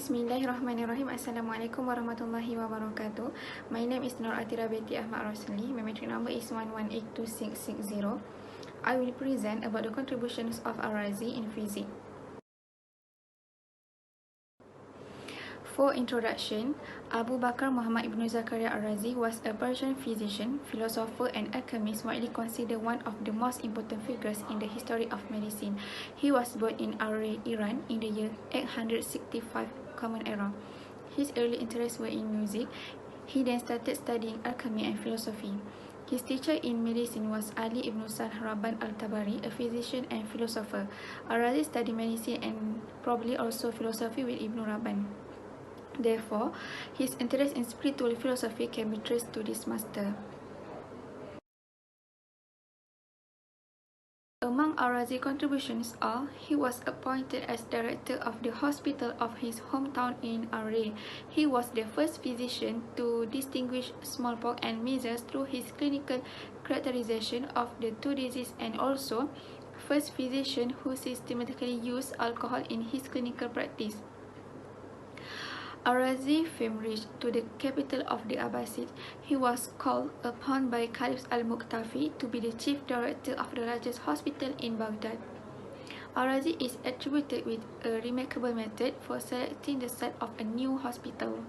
Bismillahirrahmanirrahim. Assalamualaikum warahmatullahi wabarakatuh. My name is Atirah binti Ahmad Rosli. My metric number is 118260. I will present about the contributions of AL-RAZI in physics. For introduction, Abu Bakr Muhammad ibn Zakaria al-Razi was a Persian physician, philosopher and alchemist widely considered one of the most important figures in the history of medicine. He was born in Iran in the year 865 Common Era. His early interests were in music. He then started studying alchemy and philosophy. His teacher in medicine was Ali ibn Raban al-Tabari, a physician and philosopher. Al-Razi studied medicine and probably also philosophy with Ibn Raban. Therefore, his interest in spiritual philosophy can be traced to this master. Among Al-RAZI contributions are, he was appointed as director of the hospital of his hometown in Array. He was the first physician to distinguish smallpox and measles through his clinical characterization of the two diseases, and also first physician who systematically used alcohol in his clinical practice. Al-RAZI fame reached to the capital of the Abbasids. He was called upon by Caliph al-Muqtafi to be the chief director of the largest hospital in Baghdad. Al-RAZI is attributed with a remarkable method for selecting the site of a new hospital.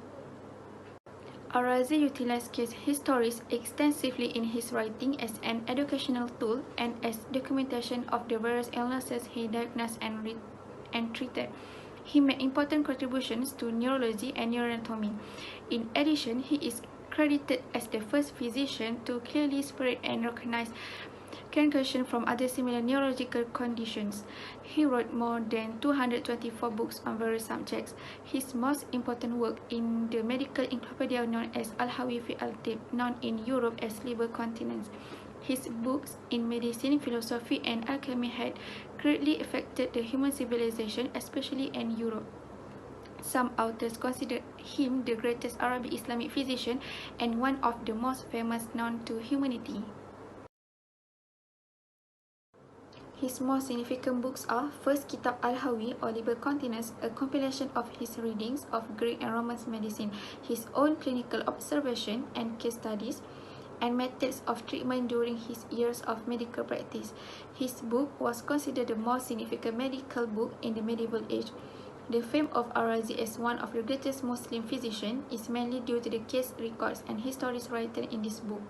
Al-RAZI utilized case histories extensively in his writing as an educational tool and as documentation of the various illnesses he diagnosed and treated. He made important contributions to neurology and neuroanatomy. In addition, he is credited as the first physician to clearly separate and recognize concussion from other similar neurological conditions. He wrote more than 224 books on various subjects. His most important work in the medical encyclopedia known as Al-Hawi fi al-Tib, known in Europe as Liber Continens. His books in medicine, philosophy, and alchemy had greatly affected the human civilization, especially in Europe. Some authors consider him the greatest Arabic Islamic physician and one of the most famous known to humanity. His most significant books are first Kitab Al-Hawi or Liber Continens, a compilation of his readings of Greek and Roman medicine, his own clinical observation and case studies, and methods of treatment during his years of medical practice. His book was considered the most significant medical book in the medieval age. The fame of Al-RAZI as one of the greatest Muslim physicians is mainly due to the case records and histories written in this book.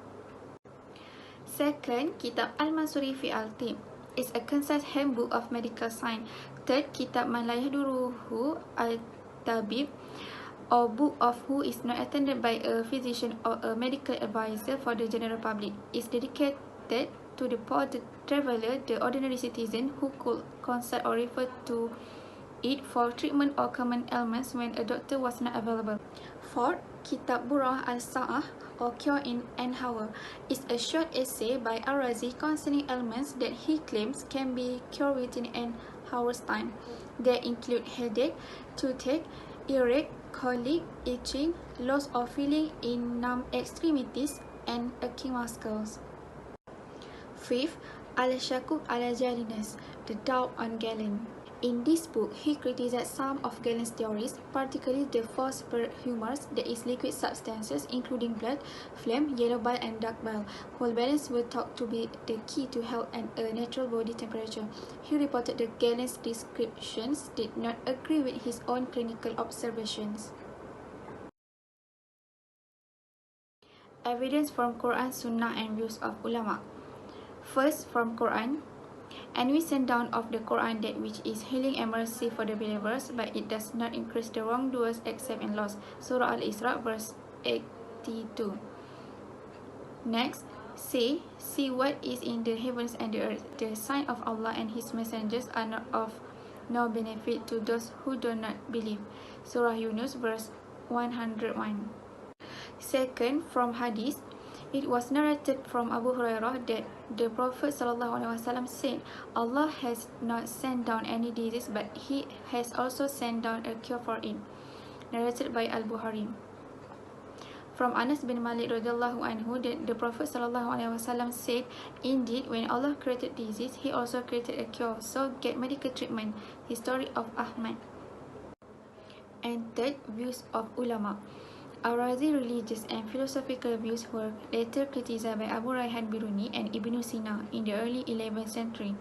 Second, Kitab Al-Mansuri fi al-Tib is a concise handbook of medical science. Third, Kitab Man la yahduruhu al-Tabib, or book of who is not attended by a physician or a medical advisor for the general public, is dedicated to the poor, the traveller, the ordinary citizen who could consult or refer to it for treatment or common ailments when a doctor was not available. Fourth, Kitab Burah al-Sa'ah or Cure in an Hour is a short essay by Al-RAZI concerning ailments that he claims can be cured within an hour's time. They include headache, toothache, earache, colic, itching, loss of feeling in numb extremities, and aching muscles. Fifth, Al-Shakuk al-Jalinus, the doubt on Galen. In this book, he criticized some of Galen's theories, particularly the four separate humors, that is, liquid substances including blood, phlegm, yellow bile, and dark bile, whole balance were thought to be the key to health and a natural body temperature. He reported that Galen's descriptions did not agree with his own clinical observations. Evidence from Quran, Sunnah, and views of ulama. First, from Quran. And we send down of the Quran that which is healing and mercy for the believers, but it does not increase the wrongdoers except in loss. Surah Al-Isra, verse 82. Next, say, see what is in the heavens and the earth. The sign of Allah and His messengers are not of no benefit to those who do not believe. Surah Yunus, verse 101. Second, from Hadith. It was narrated from Abu Hurairah that the Prophet ﷺ said, Allah has not sent down any disease, but He has also sent down a cure for it. Narrated by Al-Bukhari. From Anas bin Malik radhiyallahu anhu that the Prophet ﷺ said, indeed, when Allah created disease, He also created a cure, so get medical treatment. History of Ahmad. And third, views of ulama. Al-RAZI religious and philosophical views were later criticized by Abu Rayhan Biruni and Ibn Sina in the early 11th century.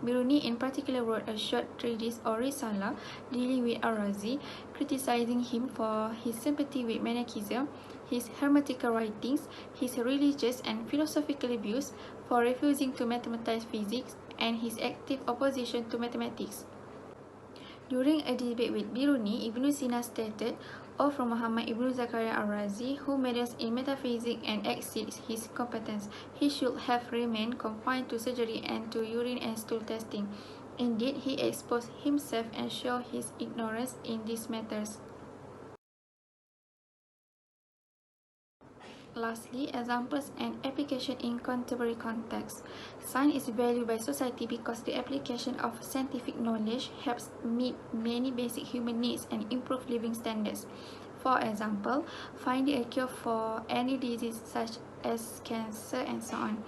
Biruni in particular wrote a short treatise or risala dealing with Al-RAZI, criticizing him for his sympathy with Manichaeism, his hermetical writings, his religious and philosophical views, for refusing to mathematize physics, and his active opposition to mathematics. During a debate with Biruni, Ibn Sina stated, "O from Muhammad ibn Zakaria al-Razi, who meddles in metaphysics and exceeds his competence, he should have remained confined to surgery and to urine and stool testing. Indeed, he exposed himself and showed his ignorance in these matters." Lastly, examples and application in contemporary context. Science is valued by society because the application of scientific knowledge helps meet many basic human needs and improve living standards. For example, finding a cure for any disease such as cancer and so on.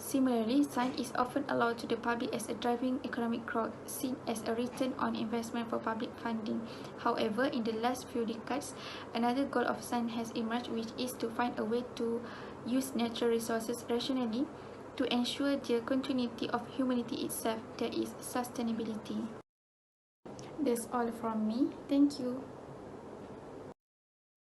Similarly, science is often allowed to the public as a driving economic growth, seen as a return on investment for public funding. However, in the last few decades, another goal of science has emerged, which is to find a way to use natural resources rationally to ensure the continuity of humanity itself, that is, sustainability. That's all from me. Thank you.